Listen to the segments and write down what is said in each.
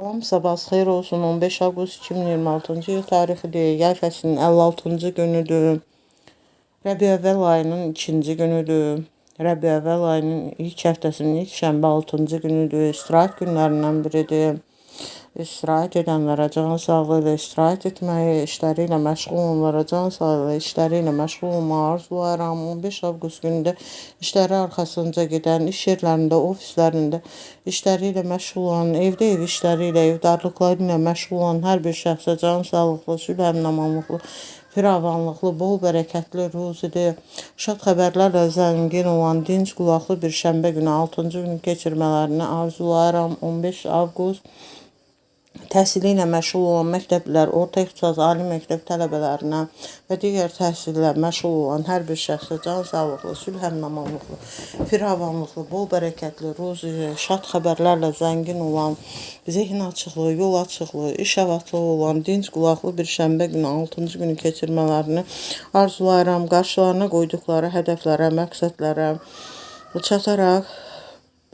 Salam, sabahınız xeyir olsun. 15 avqust 2026-cı il tarixidir. Yay fəslinin 56-cı günüdür. Rəbiəvvəl ayının 2-ci günüdür. Rəbiəvvəl ayının ilk həftəsinin ilk şənbə 6-cı günüdür. İstirahət günlərindən biridir. İstirahət edənlərə can sağlığı ilə istirahət etməyi, işləri ilə məşğul olanlara can sağlığı ilə işləri ilə məşğul olmağı arzulayıram. 15 avqust günündə işləri arxasınca gedən, iş yerlərində, ofislərində işləri ilə məşğul olan, evdə ev işləri ilə, evdarlıqları ilə məşğul olan hər bir şəxsə can sağlıqlı, sülh əmin-amanlıqlı, firavanlıqlı, bol bərəkətli ruzidir. Şad xəbərlərlə zəngin olan, dinc qulaqlı bir şənbə günü 6-cı günü keçirmələrini arzulayıram. 15 avqust təhsili ilə məşğul olan məktəblilər, orta ixtisas, ali məktəb tələbələrinə və digər təhsillə məşğul olan hər bir şəxsə can sağlıqlı, sülh əmin-amanlıqlı, firavanlıqlı, bol bərəkətli, ruzi, şad xəbərlərlə zəngin olan, zehin açıqlığı, yol açıqlığı, iş avatığı olan, dinc qulaqlı bir şənbə günü 6-cı günü keçirmələrini arzulayıram. Qarşılarına qoyduqları hədəflərə, məqsədlərə çataraq,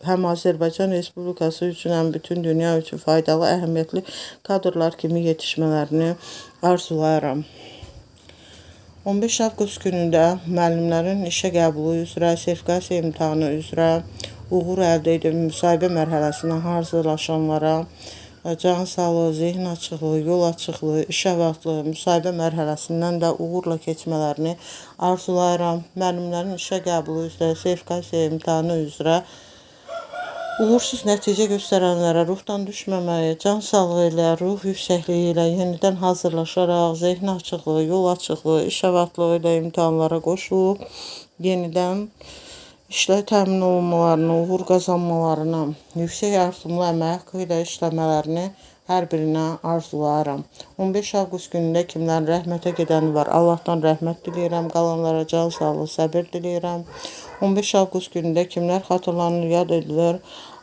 həm Azərbaycan Respublikası üçün, həm bütün dünya üçün faydalı, əhəmiyyətli kadrlar kimi yetişmələrini arzulayıram. 15 avqust günündə müəllimlərin işə qəbulu üzrə, sertifikasiya imtahanı üzrə uğur əldə edib müsahibə mərhələsinə hazırlaşanlara can sağlığı, zehin açıqlığı, yol açıqlığı, iş avaqlığı, müsahibə mərhələsindən də uğurla keçmələrini arzulayıram. Müəllimlərin işə qəbulu üzrə, sertifikasiya imtahanı üzrə uğursuz nəticə göstərənlərə ruhdan düşməməyi, can sağlığı ilə, ruh yüksəkliyi ilə yenidən hazırlaşaraq, zehni açıqlığı, yol açıqlığı, iş avaqlığı ilə imtahanlara qoşulub, yenidən işlə təmin olunmalarını, uğur qazanmalarını, yüksək artımlı əmək haqqı ilə işləmələrini hər birinə arzulayıram. 15 avqust günündə kimlərin rəhmətə gedəni var, Allahdan rəhmət diləyirəm, qalanlara can sağlığı, səbir diləyirəm. 15 avqust günündə kimlər xatırlanır, yad edilir,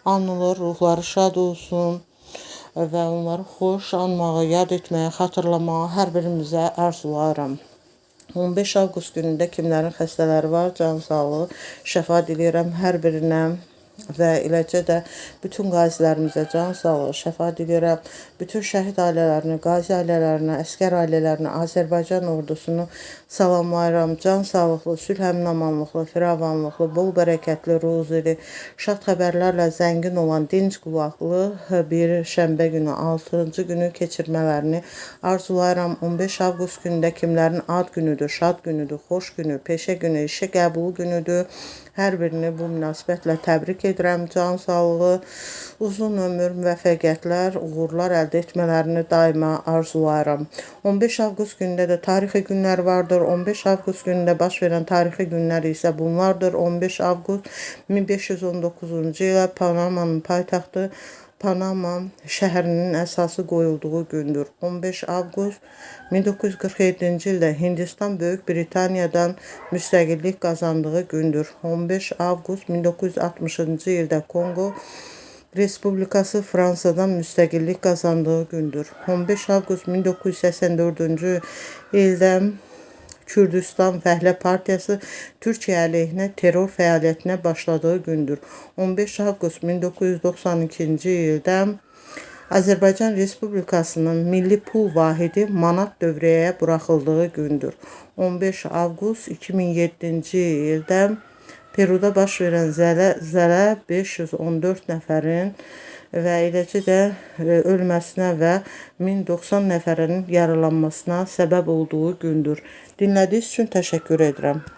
anılır, ruhları şad olsun və onları xoş anmağı, yad etməyi, xatırlamağı hər birimizə arzulayıram. 15 avqust günündə kimlərin xəstələri var, can sağlığı, şəfa diləyirəm hər birinə və eləcə də bütün qazilərimizə can sağlığı, şəfa diləyirəm. Bütün şəhid ailələrini, qazi ailələrini, əskər ailələrini, Azərbaycan ordusunu salamlayıram. Can sağlıqlı, sülh əmin-amanlıqlı, firavanlıqlı, bol bərəkətli, ruzili, şad xəbərlərlə zəngin olan, dinc qulaqlı bir şənbə günü, 6-cı günü keçirmələrini arzulayıram. 15 avqust günündə kimlərin ad günüdür, şad günüdür, xoş günü, peşə günü, işə qəbulu günüdür. Hər birini bu münasibətlə təbrik edirəm. Can sağlığı, uzun ömür, müvəffəqiyyətlər, uğurlar əldə etmələrini daima arzulayıram. 15 avqust günündə də tarixi günlər vardır. 15 avqust günündə baş verən tarixi günlər isə bunlardır. 15 avqust 1519-cu ilə Panamanın paytaxtı Panama şəhərinin əsası qoyulduğu gündür. 15 avqust 1947-ci ildə Hindistan Böyük Britaniyadan müstəqillik qazandığı gündür. 15 avqust 1960-cı ildə Kongo Respublikası Fransadan müstəqillik qazandığı gündür. 15 avqust 1984-cü ildə Kürdistan Fəhlə Partiyası Türkiyə əleyhinə terror fəaliyyətinə başladığı gündür. 15 avqust 1992-ci ildə Azərbaycan Respublikasının milli pul vahidi manat dövrəyə buraxıldığı gündür. 15 avqust 2007-ci ildə Peruda baş verən zələ 514 nəfərin və eləcə də ölməsinə və 1090 nəfərin yaralanmasına səbəb olduğu gündür. Dinlədiyiniz üçün təşəkkür edirəm.